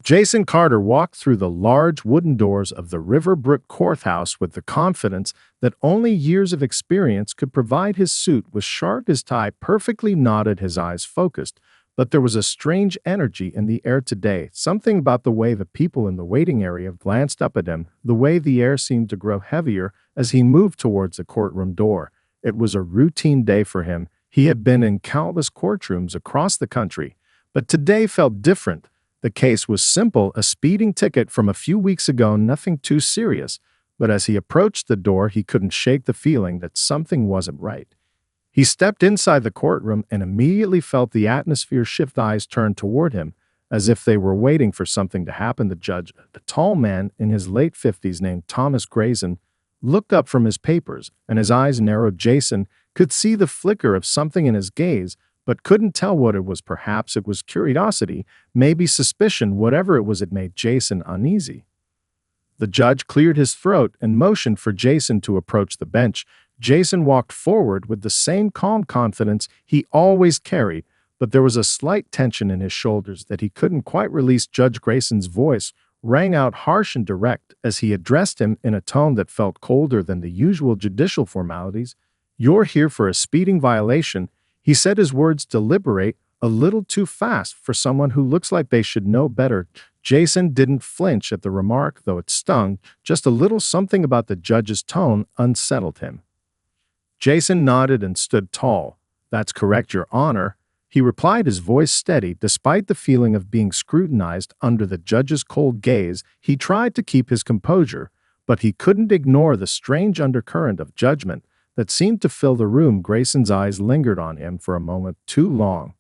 Jason Carter walked through the large wooden doors of the Riverbrook Courthouse with the confidence that only years of experience could provide. His suit was sharp, his tie perfectly knotted, his eyes focused. But there was a strange energy in the air today, something about the way the people in the waiting area glanced up at him, the way the air seemed to grow heavier as he moved towards the courtroom door. It was a routine day for him. He had been in countless courtrooms across the country, but today felt different. The case was simple, a speeding ticket from a few weeks ago, nothing too serious. But as he approached the door, he couldn't shake the feeling that something wasn't right. He stepped inside the courtroom and immediately felt the atmosphere shift. Eyes turned toward him, as if they were waiting for something to happen. The judge, a tall man in his late 50s named Thomas Grayson, looked up from his papers, and his eyes narrowed. Jason could see the flicker of something in his gaze, but couldn't tell what it was. Perhaps it was curiosity, maybe suspicion. Whatever it was, it made Jason uneasy. The judge cleared his throat and motioned for Jason to approach the bench. Jason walked forward with the same calm confidence he always carried, but there was a slight tension in his shoulders that he couldn't quite release. Judge Grayson's voice rang out harsh and direct as he addressed him in a tone that felt colder than the usual judicial formalities. "You're here for a speeding violation," he said, his words deliberate, a little too fast for someone who looks like they should know better. Jason didn't flinch at the remark, though it stung just a little. Something about the judge's tone unsettled him. Jason nodded and stood tall. "That's correct, Your Honor," he replied, his voice steady. Despite the feeling of being scrutinized under the judge's cold gaze, he tried to keep his composure, but he couldn't ignore the strange undercurrent of judgment that seemed to fill the room. Grayson's eyes lingered on him for a moment too long,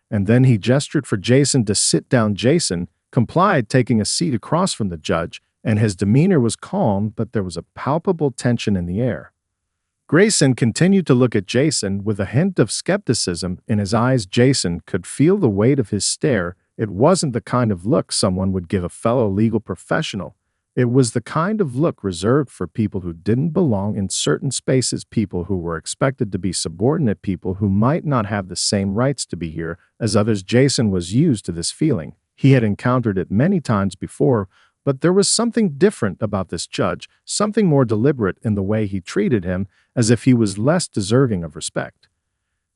and then he gestured for Jason to sit down. Jason complied, taking a seat across from the judge, and his demeanor was calm, but there was a palpable tension in the air. Grayson continued to look at Jason with a hint of skepticism in his eyes. Jason could feel the weight of his stare. It wasn't the kind of look someone would give a fellow legal professional. It was the kind of look reserved for people who didn't belong in certain spaces, people who were expected to be subordinate, people who might not have the same rights to be here as others. Jason was used to this feeling. He had encountered it many times before, but there was something different about this judge, something more deliberate in the way he treated him, as if he was less deserving of respect.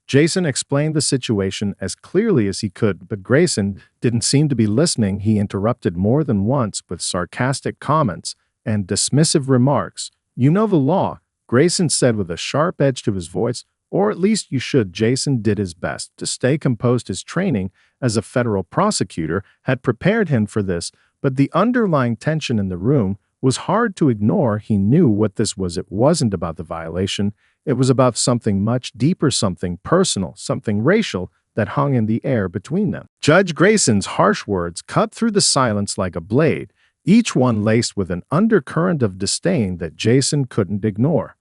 Jason explained the situation as clearly as he could, but Grayson didn't seem to be listening. He interrupted more than once with sarcastic comments and dismissive remarks. "You know the law," Grayson said with a sharp edge to his voice, "or at least you should." Jason did his best to stay composed. His training as a federal prosecutor had prepared him for this, but the underlying tension in the room was hard to ignore. He knew what this was. It wasn't about the violation. It was about something much deeper, something personal, something racial that hung in the air between them. Judge Grayson's harsh words cut through the silence like a blade, each one laced with an undercurrent of disdain that Jason couldn't ignore.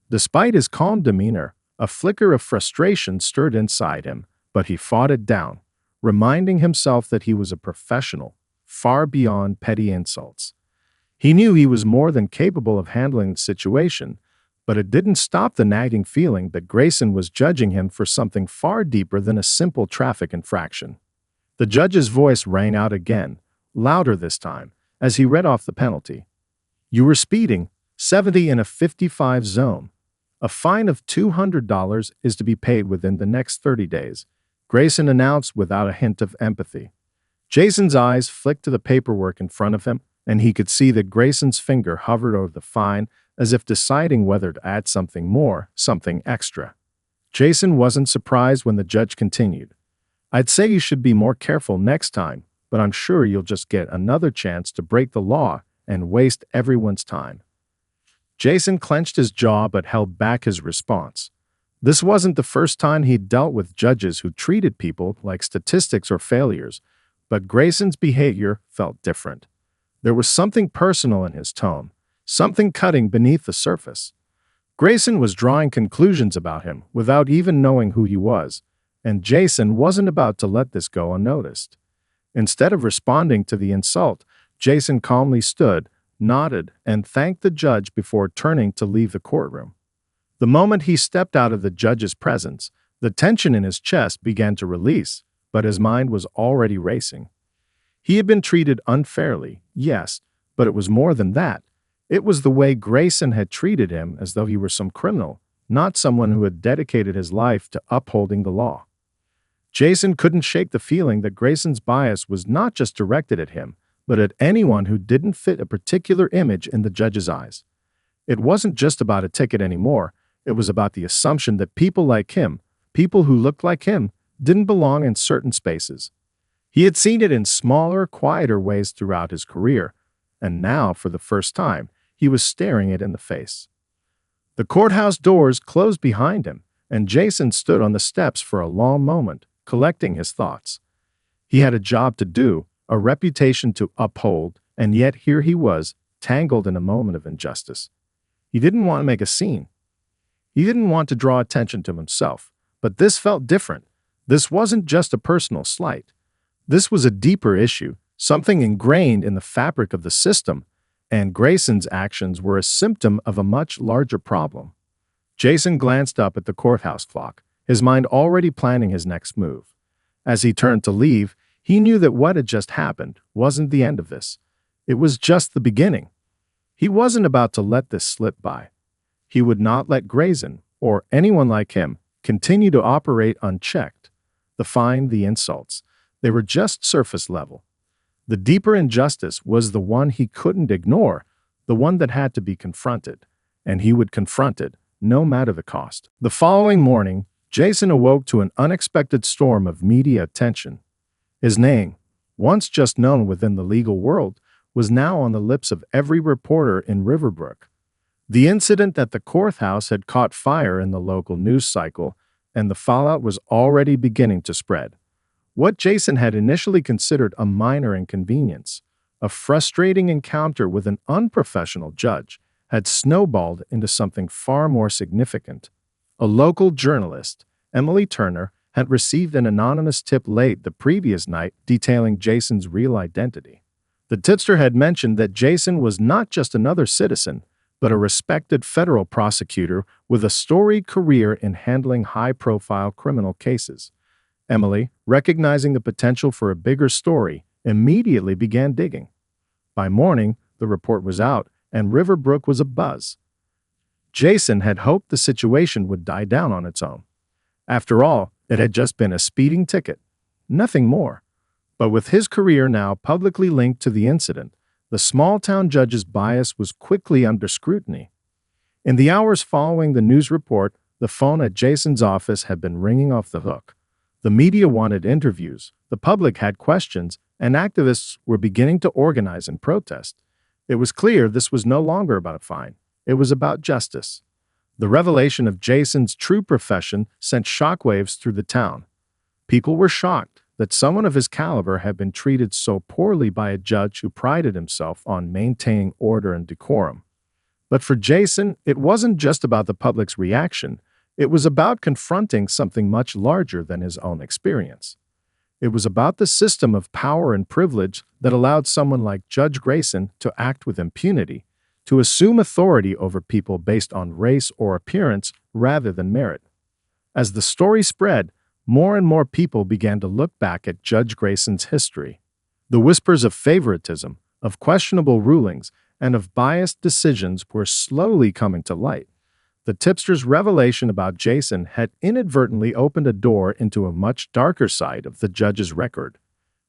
Despite his calm demeanor, a flicker of frustration stirred inside him, but he fought it down, reminding himself that he was a professional, far beyond petty insults. He knew he was more than capable of handling the situation, but it didn't stop the nagging feeling that Grayson was judging him for something far deeper than a simple traffic infraction. The judge's voice rang out again, louder this time, as he read off the penalty. "You were speeding, 70 in a 55 zone. A fine of $200 is to be paid within the next 30 days, Grayson announced without a hint of empathy. Jason's eyes flicked to the paperwork in front of him, and he could see that Grayson's finger hovered over the fine as if deciding whether to add something more, something extra. Jason wasn't surprised when the judge continued. "I'd say you should be more careful next time, but I'm sure you'll just get another chance to break the law and waste everyone's time." Jason clenched his jaw but held back his response. This wasn't the first time he'd dealt with judges who treated people like statistics or failures, but Grayson's behavior felt different. There was something personal in his tone, something cutting beneath the surface. Grayson was drawing conclusions about him without even knowing who he was, and Jason wasn't about to let this go unnoticed. Instead of responding to the insult, Jason calmly stood, nodded, and thanked the judge before turning to leave the courtroom. The moment he stepped out of the judge's presence, the tension in his chest began to release, but his mind was already racing. He had been treated unfairly, yes, but it was more than that. It was the way Grayson had treated him as though he were some criminal, not someone who had dedicated his life to upholding the law. Jason couldn't shake the feeling that Grayson's bias was not just directed at him, but at anyone who didn't fit a particular image in the judge's eyes. It wasn't just about a ticket anymore, it was about the assumption that people like him, people who looked like him, didn't belong in certain spaces. He had seen it in smaller, quieter ways throughout his career, and now, for the first time, he was staring it in the face. The courthouse doors closed behind him, and Jason stood on the steps for a long moment, collecting his thoughts. He had a job to do, a reputation to uphold, and yet here he was, tangled in a moment of injustice. He didn't want to make a scene. He didn't want to draw attention to himself, but this felt different. This wasn't just a personal slight. This was a deeper issue, something ingrained in the fabric of the system, and Grayson's actions were a symptom of a much larger problem. Jason glanced up at the courthouse clock, his mind already planning his next move. As he turned to leave, he knew that what had just happened wasn't the end of this. It was just the beginning. He wasn't about to let this slip by. He would not let Grayson, or anyone like him, continue to operate unchecked. The fine, the insults, they were just surface level. The deeper injustice was the one he couldn't ignore, the one that had to be confronted, and he would confront it, no matter the cost. The following morning, Jason awoke to an unexpected storm of media attention. His name, once just known within the legal world, was now on the lips of every reporter in Riverbrook. The incident at the courthouse had caught fire in the local news cycle, and the fallout was already beginning to spread. What Jason had initially considered a minor inconvenience, a frustrating encounter with an unprofessional judge, had snowballed into something far more significant. A local journalist, Emily Turner, had received an anonymous tip late the previous night detailing Jason's real identity. The tipster had mentioned that Jason was not just another citizen, but a respected federal prosecutor with a storied career in handling high-profile criminal cases. Emily, recognizing the potential for a bigger story, immediately began digging. By morning, the report was out, and Riverbrook was abuzz. Jason had hoped the situation would die down on its own. After all, it had just been a speeding ticket, nothing more. But with his career now publicly linked to the incident, the small-town judge's bias was quickly under scrutiny. In the hours following the news report, the phone at Jason's office had been ringing off the hook. The media wanted interviews, the public had questions, and activists were beginning to organize and protest. It was clear this was no longer about a fine. It was about justice. The revelation of Jason's true profession sent shockwaves through the town. People were shocked that someone of his caliber had been treated so poorly by a judge who prided himself on maintaining order and decorum. But for Jason, it wasn't just about the public's reaction. It was about confronting something much larger than his own experience. It was about the system of power and privilege that allowed someone like Judge Grayson to act with impunity, to assume authority over people based on race or appearance rather than merit. As the story spread, more and more people began to look back at Judge Grayson's history. The whispers of favoritism, of questionable rulings, and of biased decisions were slowly coming to light. The tipster's revelation about Jason had inadvertently opened a door into a much darker side of the judge's record.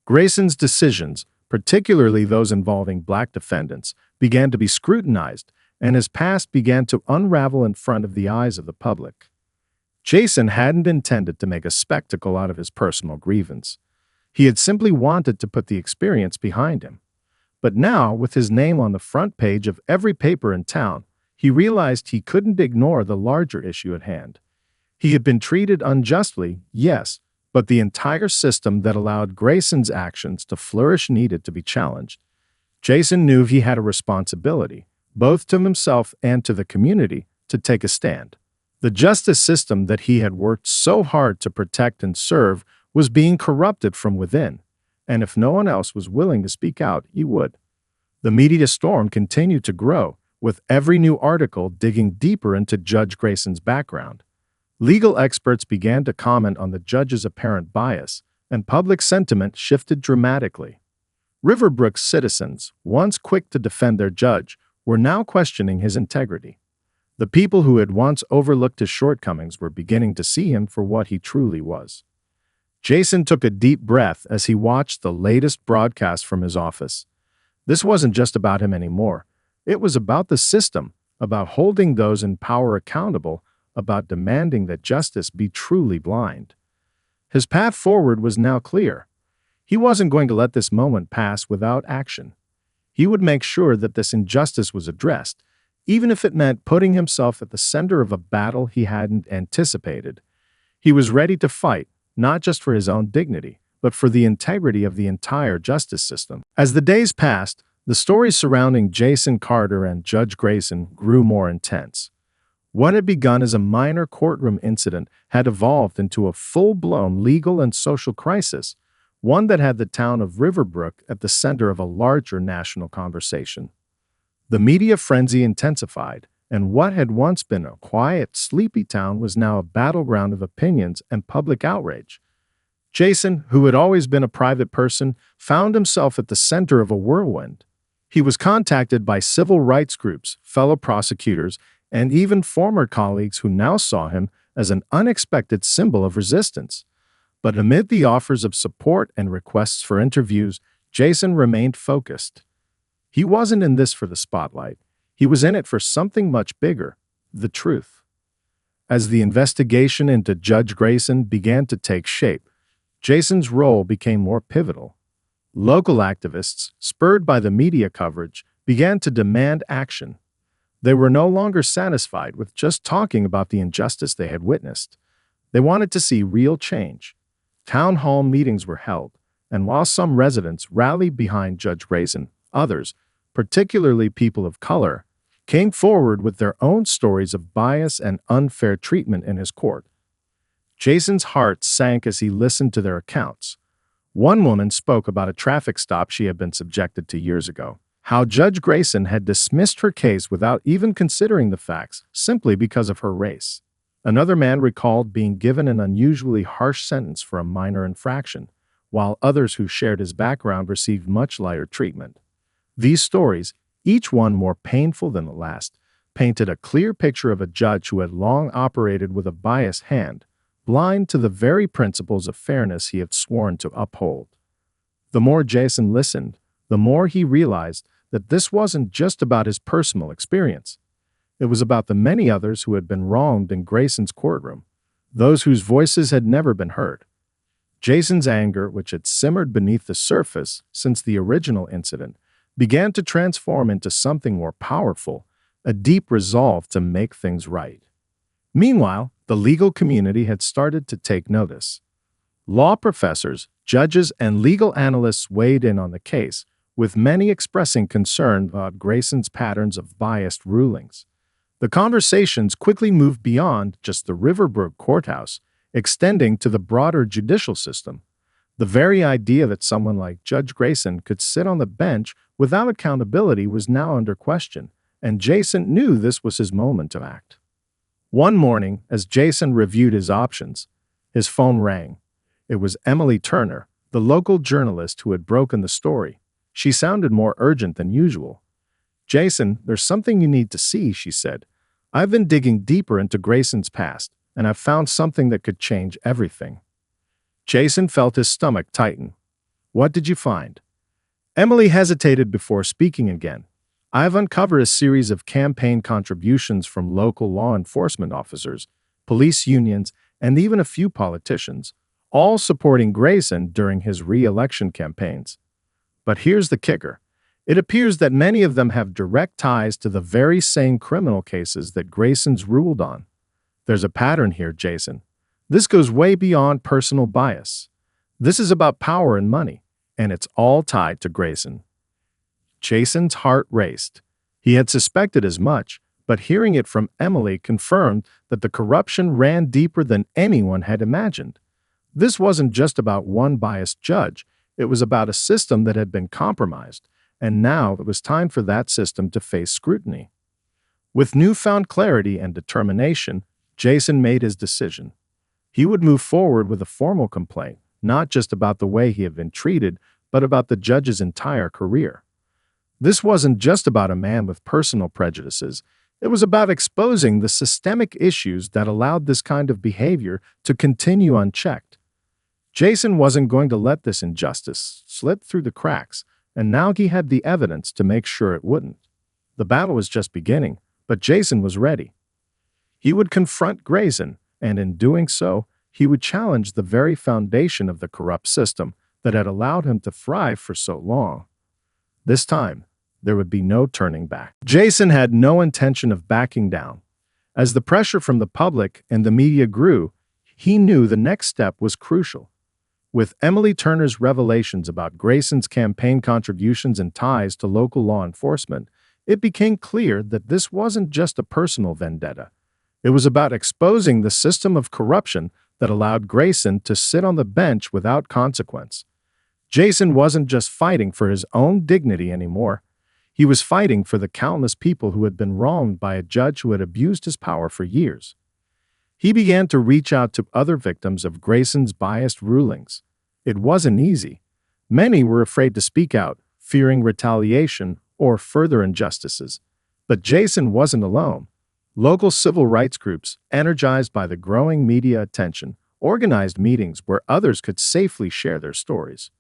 Grayson's decisions, particularly those involving black defendants, began to be scrutinized, and his past began to unravel in front of the eyes of the public. Jason hadn't intended to make a spectacle out of his personal grievance. He had simply wanted to put the experience behind him. But now, with his name on the front page of every paper in town, he realized he couldn't ignore the larger issue at hand. He had been treated unjustly, yes, but the entire system that allowed Grayson's actions to flourish needed to be challenged. Jason knew he had a responsibility, both to himself and to the community, to take a stand. The justice system that he had worked so hard to protect and serve was being corrupted from within, and if no one else was willing to speak out, he would. The media storm continued to grow, with every new article digging deeper into Judge Grayson's background. Legal experts began to comment on the judge's apparent bias, and public sentiment shifted dramatically. Riverbrook's citizens, once quick to defend their judge, were now questioning his integrity. The people who had once overlooked his shortcomings were beginning to see him for what he truly was. Jason took a deep breath as he watched the latest broadcast from his office. This wasn't just about him anymore. It was about the system, about holding those in power accountable, about demanding that justice be truly blind. His path forward was now clear. He wasn't going to let this moment pass without action. He would make sure that this injustice was addressed, even if it meant putting himself at the center of a battle he hadn't anticipated. He was ready to fight, not just for his own dignity, but for the integrity of the entire justice system. As the days passed, the stories surrounding Jason Carter and Judge Grayson grew more intense. What had begun as a minor courtroom incident had evolved into a full-blown legal and social crisis, one that had the town of Riverbrook at the center of a larger national conversation. The media frenzy intensified, and what had once been a quiet, sleepy town was now a battleground of opinions and public outrage. Jason, who had always been a private person, found himself at the center of a whirlwind. He was contacted by civil rights groups, fellow prosecutors, and even former colleagues who now saw him as an unexpected symbol of resistance. But amid the offers of support and requests for interviews, Jason remained focused. He wasn't in this for the spotlight. He was in it for something much bigger, the truth. As the investigation into Judge Grayson began to take shape, Jason's role became more pivotal. Local activists, spurred by the media coverage, began to demand action. They were no longer satisfied with just talking about the injustice they had witnessed. They wanted to see real change. Town hall meetings were held, and while some residents rallied behind Judge Grayson, others, particularly people of color, came forward with their own stories of bias and unfair treatment in his court. Jason's heart sank as he listened to their accounts. One woman spoke about a traffic stop she had been subjected to years ago, how Judge Grayson had dismissed her case without even considering the facts, simply because of her race. Another man recalled being given an unusually harsh sentence for a minor infraction, while others who shared his background received much lighter treatment. These stories, each one more painful than the last, painted a clear picture of a judge who had long operated with a biased hand, blind to the very principles of fairness he had sworn to uphold. The more Jason listened, the more he realized that this wasn't just about his personal experience. It was about the many others who had been wronged in Grayson's courtroom, those whose voices had never been heard. Jason's anger, which had simmered beneath the surface since the original incident, began to transform into something more powerful, a deep resolve to make things right. Meanwhile, the legal community had started to take notice. Law professors, judges, and legal analysts weighed in on the case, with many expressing concern about Grayson's patterns of biased rulings. The conversations quickly moved beyond just the Riverbrook courthouse, extending to the broader judicial system. The very idea that someone like Judge Grayson could sit on the bench without accountability was now under question, and Jason knew this was his moment to act. One morning, as Jason reviewed his options, his phone rang. It was Emily Turner, the local journalist who had broken the story. She sounded more urgent than usual. "Jason, there's something you need to see," she said. "I've been digging deeper into Grayson's past, and I've found something that could change everything." Jason felt his stomach tighten. "What did you find?" Emily hesitated before speaking again. "I've uncovered a series of campaign contributions from local law enforcement officers, police unions, and even a few politicians, all supporting Grayson during his re-election campaigns. But here's the kicker. It appears that many of them have direct ties to the very same criminal cases that Grayson's ruled on. There's a pattern here, Jason. This goes way beyond personal bias. This is about power and money, and it's all tied to Grayson." Jason's heart raced. He had suspected as much, but hearing it from Emily confirmed that the corruption ran deeper than anyone had imagined. This wasn't just about one biased judge. It was about a system that had been compromised, and now it was time for that system to face scrutiny. With newfound clarity and determination, Jason made his decision. He would move forward with a formal complaint, not just about the way he had been treated, but about the judge's entire career. This wasn't just about a man with personal prejudices. It was about exposing the systemic issues that allowed this kind of behavior to continue unchecked. Jason wasn't going to let this injustice slip through the cracks, and now he had the evidence to make sure it wouldn't. The battle was just beginning, but Jason was ready. He would confront Grayson, and in doing so, he would challenge the very foundation of the corrupt system that had allowed him to thrive for so long. This time, there would be no turning back. Jason had no intention of backing down. As the pressure from the public and the media grew, he knew the next step was crucial. With Emily Turner's revelations about Grayson's campaign contributions and ties to local law enforcement, it became clear that this wasn't just a personal vendetta. It was about exposing the system of corruption that allowed Grayson to sit on the bench without consequence. Jason wasn't just fighting for his own dignity anymore. He was fighting for the countless people who had been wronged by a judge who had abused his power for years. He began to reach out to other victims of Grayson's biased rulings. It wasn't easy. Many were afraid to speak out, fearing retaliation or further injustices. But Jason wasn't alone. Local civil rights groups, energized by the growing media attention, organized meetings where others could safely share their stories.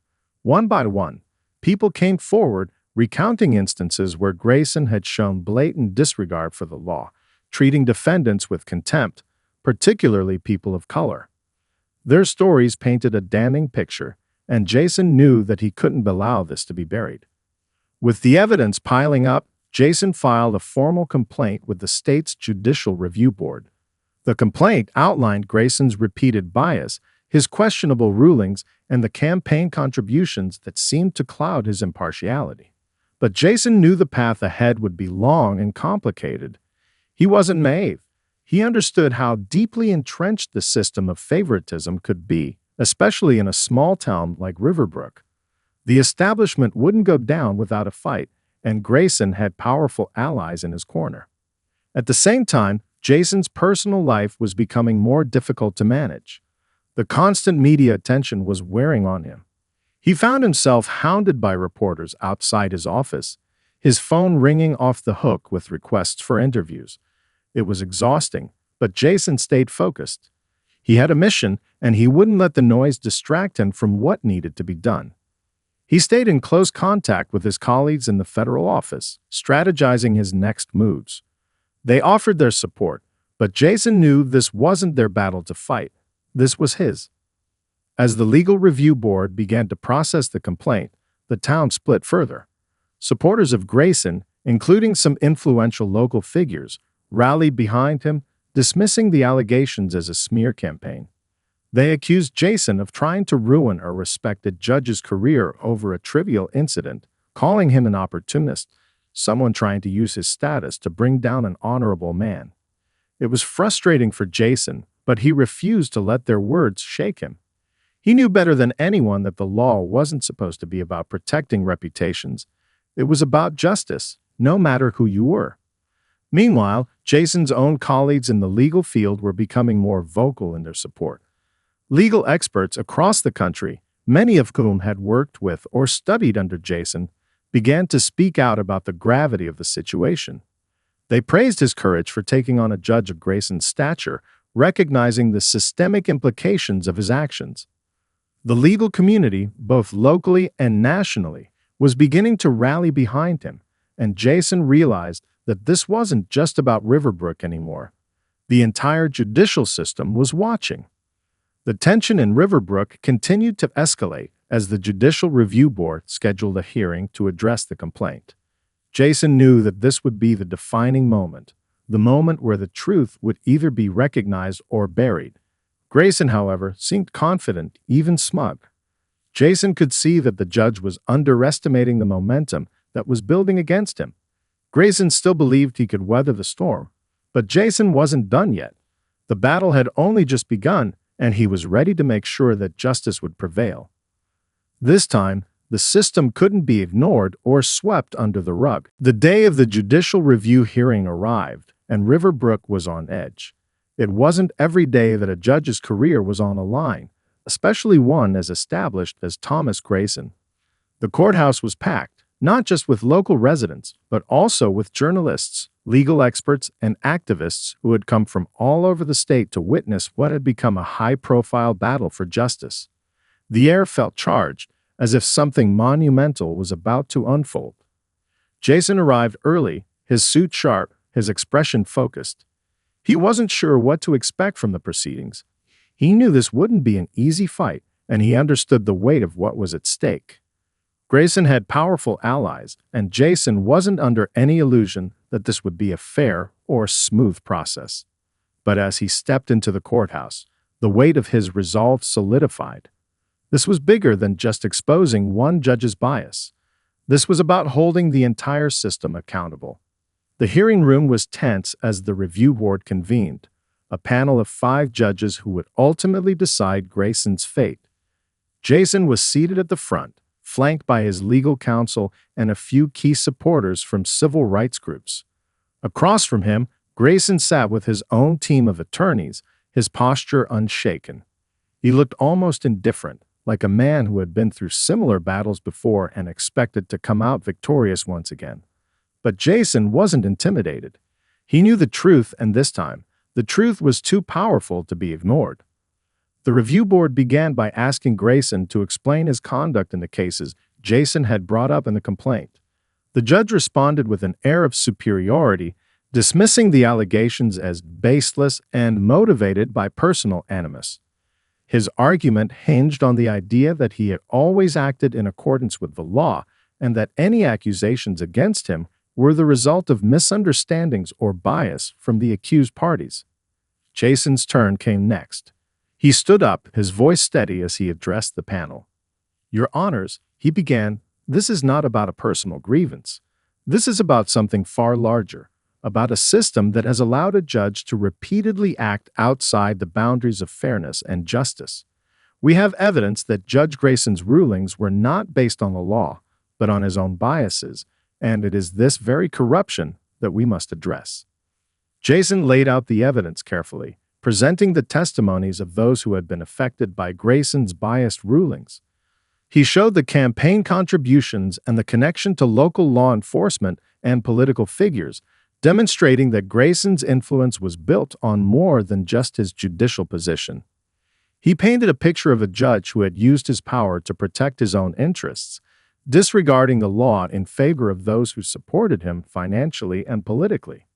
One by one, people came forward recounting instances where Grayson had shown blatant disregard for the law, treating defendants with contempt, particularly people of color. Their stories painted a damning picture, and Jason knew that he couldn't allow this to be buried. With the evidence piling up, Jason filed a formal complaint with the state's Judicial Review Board. The complaint outlined Grayson's repeated bias, his questionable rulings, and the campaign contributions that seemed to cloud his impartiality. But Jason knew the path ahead would be long and complicated. He wasn't naive. He understood how deeply entrenched the system of favoritism could be, especially in a small town like Riverbrook. The establishment wouldn't go down without a fight, and Grayson had powerful allies in his corner. At the same time, Jason's personal life was becoming more difficult to manage. The constant media attention was wearing on him. He found himself hounded by reporters outside his office, his phone ringing off the hook with requests for interviews. It was exhausting, but Jason stayed focused. He had a mission, and he wouldn't let the noise distract him from what needed to be done. He stayed in close contact with his colleagues in the federal office, strategizing his next moves. They offered their support, but Jason knew this wasn't their battle to fight. This was his. As the Legal Review Board began to process the complaint, the town split further. Supporters of Grayson, including some influential local figures, rallied behind him, dismissing the allegations as a smear campaign. They accused Jason of trying to ruin a respected judge's career over a trivial incident, calling him an opportunist, someone trying to use his status to bring down an honorable man. It was frustrating for Jason, but he refused to let their words shake him. He knew better than anyone that the law wasn't supposed to be about protecting reputations. It was about justice, no matter who you were. Meanwhile, Jason's own colleagues in the legal field were becoming more vocal in their support. Legal experts across the country, many of whom had worked with or studied under Jason, began to speak out about the gravity of the situation. They praised his courage for taking on a judge of Grayson's stature, recognizing the systemic implications of his actions. The legal community, both locally and nationally, was beginning to rally behind him, and Jason realized that this wasn't just about Riverbrook anymore. The entire judicial system was watching. The tension in Riverbrook continued to escalate as the Judicial Review Board scheduled a hearing to address the complaint. Jason knew that this would be the defining moment, the moment where the truth would either be recognized or buried. Grayson, however, seemed confident, even smug. Jason could see that the judge was underestimating the momentum that was building against him. Grayson still believed he could weather the storm, but Jason wasn't done yet. The battle had only just begun, and he was ready to make sure that justice would prevail. This time, the system couldn't be ignored or swept under the rug. The day of the judicial review hearing arrived, and Riverbrook was on edge. It wasn't every day that a judge's career was on the line, especially one as established as Thomas Grayson. The courthouse was packed, not just with local residents, but also with journalists, legal experts, and activists who had come from all over the state to witness what had become a high-profile battle for justice. The air felt charged, as if something monumental was about to unfold. Jason arrived early, his suit sharp, his expression focused. He wasn't sure what to expect from the proceedings. He knew this wouldn't be an easy fight, and he understood the weight of what was at stake. Grayson had powerful allies, and Jason wasn't under any illusion that this would be a fair or smooth process. But as he stepped into the courthouse, the weight of his resolve solidified. This was bigger than just exposing one judge's bias. This was about holding the entire system accountable. The hearing room was tense as the review board convened, a panel of 5 judges who would ultimately decide Grayson's fate. Jason was seated at the front, flanked by his legal counsel and a few key supporters from civil rights groups. Across from him, Grayson sat with his own team of attorneys, his posture unshaken. He looked almost indifferent, like a man who had been through similar battles before and expected to come out victorious once again. But Jason wasn't intimidated. He knew the truth, and this time, the truth was too powerful to be ignored. The review board began by asking Grayson to explain his conduct in the cases Jason had brought up in the complaint. The judge responded with an air of superiority, dismissing the allegations as baseless and motivated by personal animus. His argument hinged on the idea that he had always acted in accordance with the law and that any accusations against him were the result of misunderstandings or bias from the accused parties. Jason's turn came next. He stood up, his voice steady as he addressed the panel. "Your Honors," he began, "this is not about a personal grievance. This is about something far larger, about a system that has allowed a judge to repeatedly act outside the boundaries of fairness and justice. We have evidence that Judge Grayson's rulings were not based on the law, but on his own biases, and it is this very corruption that we must address." Jason laid out the evidence carefully, presenting the testimonies of those who had been affected by Grayson's biased rulings. He showed the campaign contributions and the connection to local law enforcement and political figures, demonstrating that Grayson's influence was built on more than just his judicial position. He painted a picture of a judge who had used his power to protect his own interests, disregarding the law in favor of those who supported him financially and politically.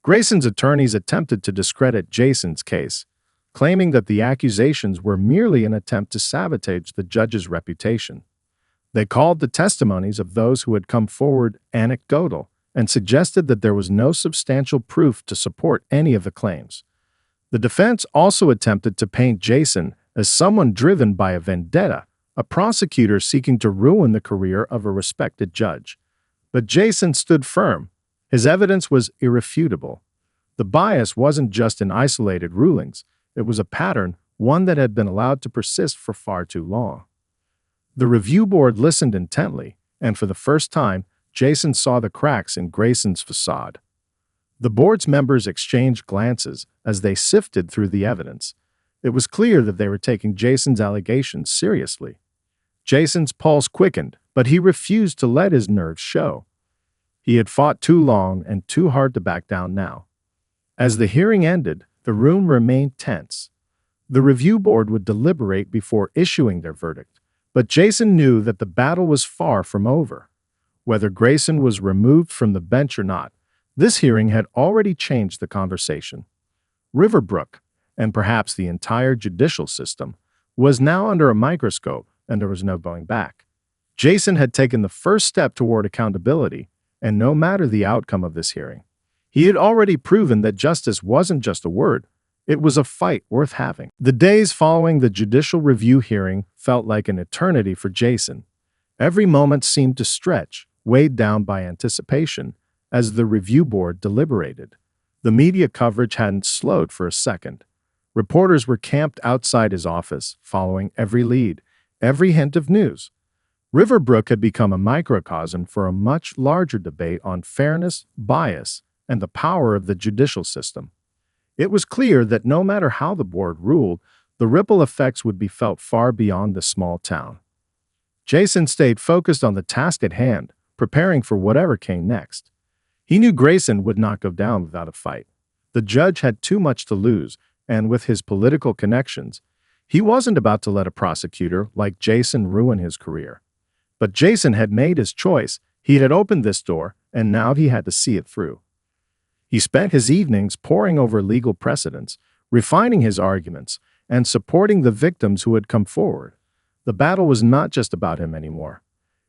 Grayson's attorneys attempted to discredit Jason's case, claiming that the accusations were merely an attempt to sabotage the judge's reputation. They called the testimonies of those who had come forward anecdotal and suggested that there was no substantial proof to support any of the claims. The defense also attempted to paint Jason as someone driven by a vendetta, a prosecutor seeking to ruin the career of a respected judge. But Jason stood firm. His evidence was irrefutable. The bias wasn't just in isolated rulings. It was a pattern, one that had been allowed to persist for far too long. The review board listened intently, and for the first time, Jason saw the cracks in Grayson's facade. The board's members exchanged glances as they sifted through the evidence. It was clear that they were taking Jason's allegations seriously. Jason's pulse quickened, but he refused to let his nerves show. He had fought too long and too hard to back down now. As the hearing ended, the room remained tense. The review board would deliberate before issuing their verdict, but Jason knew that the battle was far from over. Whether Grayson was removed from the bench or not, this hearing had already changed the conversation. Riverbrook, and perhaps the entire judicial system, was now under a microscope, and there was no going back. Jason had taken the first step toward accountability, and no matter the outcome of this hearing, he had already proven that justice wasn't just a word, it was a fight worth having. The days following the judicial review hearing felt like an eternity for Jason. Every moment seemed to stretch, weighed down by anticipation, as the review board deliberated. The media coverage hadn't slowed for a second. Reporters were camped outside his office, following every lead, every hint of news. Riverbrook had become a microcosm for a much larger debate on fairness, bias, and the power of the judicial system. It was clear that no matter how the board ruled, the ripple effects would be felt far beyond the small town. Jason stayed focused on the task at hand, preparing for whatever came next. He knew Grayson would not go down without a fight. The judge had too much to lose, and with his political connections, he wasn't about to let a prosecutor like Jason ruin his career. But Jason had made his choice. He had opened this door, and now he had to see it through. He spent his evenings poring over legal precedents, refining his arguments, and supporting the victims who had come forward. The battle was not just about him anymore.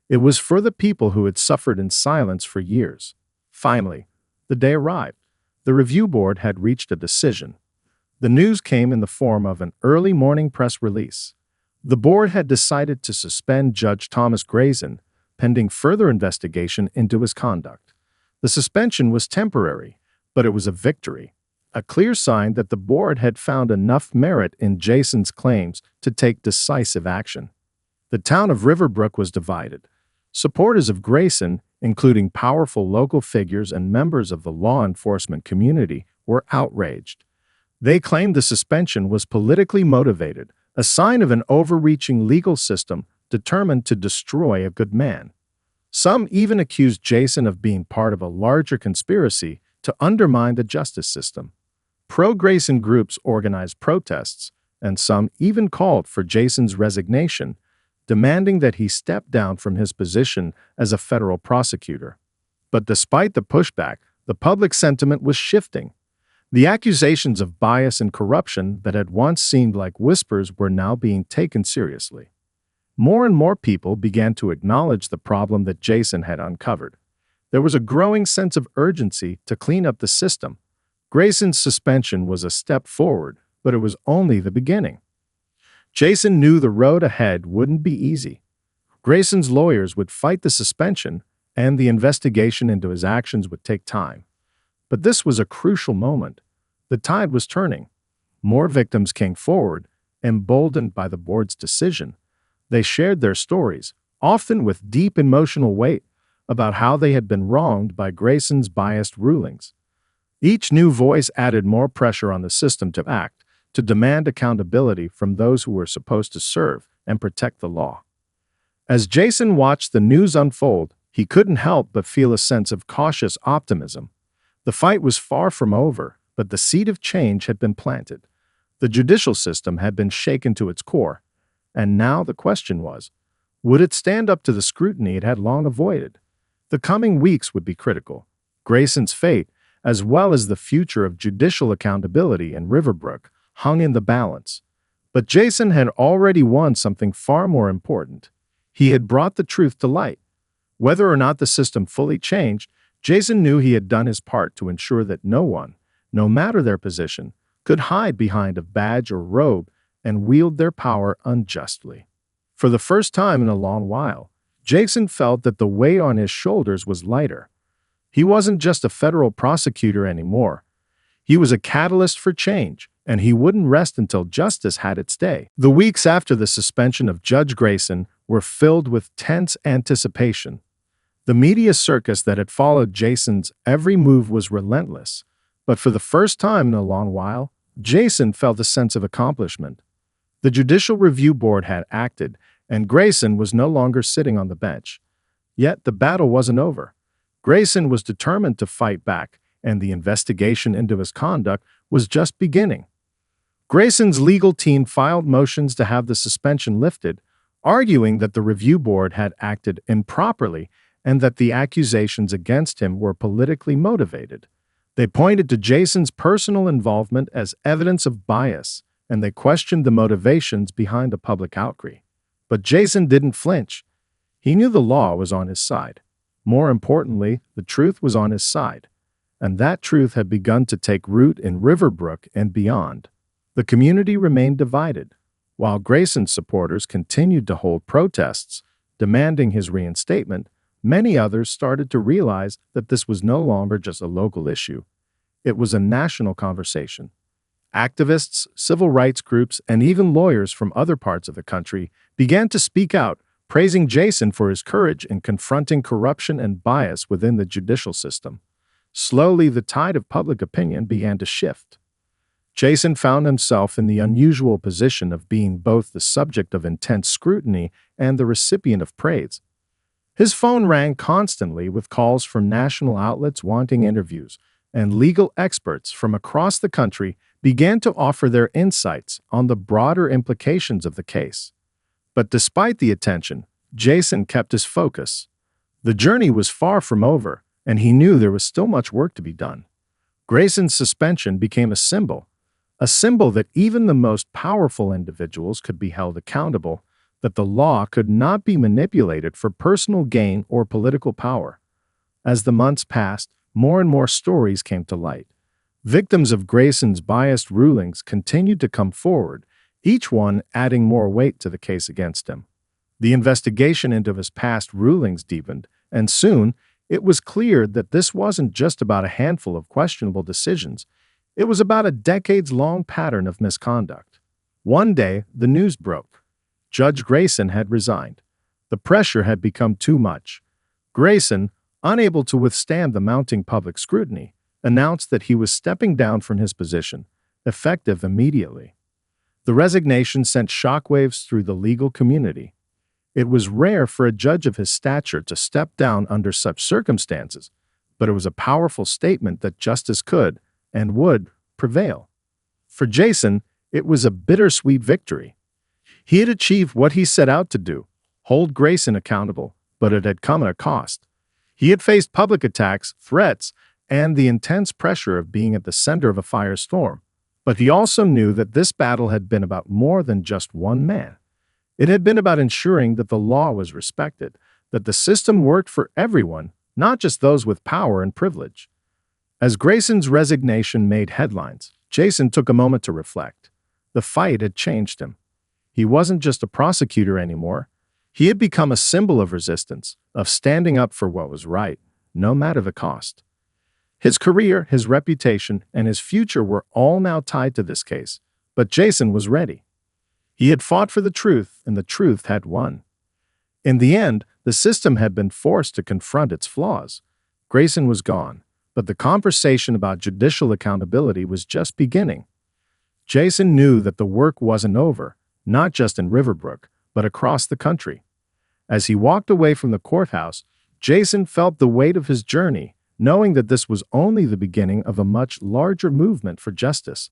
It was for the people who had suffered in silence for years. Finally, the day arrived. The review board had reached a decision. The news came in the form of an early morning press release. The board had decided to suspend Judge Thomas Grayson, pending further investigation into his conduct. The suspension was temporary, but it was a victory, a clear sign that the board had found enough merit in Jason's claims to take decisive action. The town of Riverbrook was divided. Supporters of Grayson, including powerful local figures and members of the law enforcement community, were outraged. They claimed the suspension was politically motivated, a sign of an overreaching legal system determined to destroy a good man. Some even accused Jason of being part of a larger conspiracy to undermine the justice system. Pro-Grayson groups organized protests, and some even called for Jason's resignation, demanding that he step down from his position as a federal prosecutor. But despite the pushback, the public sentiment was shifting. The accusations of bias and corruption that had once seemed like whispers were now being taken seriously. More and more people began to acknowledge the problem that Jason had uncovered. There was a growing sense of urgency to clean up the system. Grayson's suspension was a step forward, but it was only the beginning. Jason knew the road ahead wouldn't be easy. Grayson's lawyers would fight the suspension, and the investigation into his actions would take time. But this was a crucial moment. The tide was turning. More victims came forward, emboldened by the board's decision. They shared their stories, often with deep emotional weight, about how they had been wronged by Grayson's biased rulings. Each new voice added more pressure on the system to act, to demand accountability from those who were supposed to serve and protect the law. As Jason watched the news unfold, he couldn't help but feel a sense of cautious optimism. The fight was far from over, but the seed of change had been planted. The judicial system had been shaken to its core, and now the question was, would it stand up to the scrutiny it had long avoided? The coming weeks would be critical. Grayson's fate, as well as the future of judicial accountability in Riverbrook, hung in the balance. But Jason had already won something far more important. He had brought the truth to light. Whether or not the system fully changed, Jason knew he had done his part to ensure that no one, no matter their position, could hide behind a badge or robe and wield their power unjustly. For the first time in a long while, Jason felt that the weight on his shoulders was lighter. He wasn't just a federal prosecutor anymore. He was a catalyst for change, and he wouldn't rest until justice had its day. The weeks after the suspension of Judge Grayson were filled with tense anticipation. The media circus that had followed Jason's every move was relentless, but for the first time in a long while, Jason felt a sense of accomplishment. The Judicial Review Board had acted, and Grayson was no longer sitting on the bench. Yet the battle wasn't over. Grayson was determined to fight back, and the investigation into his conduct was just beginning. Grayson's legal team filed motions to have the suspension lifted, arguing that the review board had acted improperly and that the accusations against him were politically motivated. They pointed to Jason's personal involvement as evidence of bias, and they questioned the motivations behind the public outcry. But Jason didn't flinch. He knew the law was on his side. More importantly, the truth was on his side, and that truth had begun to take root in Riverbrook and beyond. The community remained divided. While Grayson's supporters continued to hold protests, demanding his reinstatement, many others started to realize that this was no longer just a local issue. It was a national conversation. Activists, civil rights groups, and even lawyers from other parts of the country began to speak out, praising Jason for his courage in confronting corruption and bias within the judicial system. Slowly, the tide of public opinion began to shift. Jason found himself in the unusual position of being both the subject of intense scrutiny and the recipient of praise. His phone rang constantly with calls from national outlets wanting interviews, and legal experts from across the country began to offer their insights on the broader implications of the case. But despite the attention, Jason kept his focus. The journey was far from over, and he knew there was still much work to be done. Grayson's suspension became a symbol that even the most powerful individuals could be held accountable, that the law could not be manipulated for personal gain or political power. As the months passed, more and more stories came to light. Victims of Grayson's biased rulings continued to come forward, each one adding more weight to the case against him. The investigation into his past rulings deepened, and soon it was clear that this wasn't just about a handful of questionable decisions. It was about a decades-long pattern of misconduct. One day, the news broke. Judge Grayson had resigned. The pressure had become too much. Grayson, unable to withstand the mounting public scrutiny, announced that he was stepping down from his position, effective immediately. The resignation sent shockwaves through the legal community. It was rare for a judge of his stature to step down under such circumstances, but it was a powerful statement that justice could and would prevail. For Jason, it was a bittersweet victory. He had achieved what he set out to do, hold Grayson accountable, but it had come at a cost. He had faced public attacks, threats, and the intense pressure of being at the center of a firestorm. But he also knew that this battle had been about more than just one man. It had been about ensuring that the law was respected, that the system worked for everyone, not just those with power and privilege. As Grayson's resignation made headlines, Jason took a moment to reflect. The fight had changed him. He wasn't just a prosecutor anymore. He had become a symbol of resistance, of standing up for what was right, no matter the cost. His career, his reputation, and his future were all now tied to this case, but Jason was ready. He had fought for the truth, and the truth had won. In the end, the system had been forced to confront its flaws. Grayson was gone, but the conversation about judicial accountability was just beginning. Jason knew that the work wasn't over, not just in Riverbrook, but across the country. As he walked away from the courthouse, Jason felt the weight of his journey, knowing that this was only the beginning of a much larger movement for justice.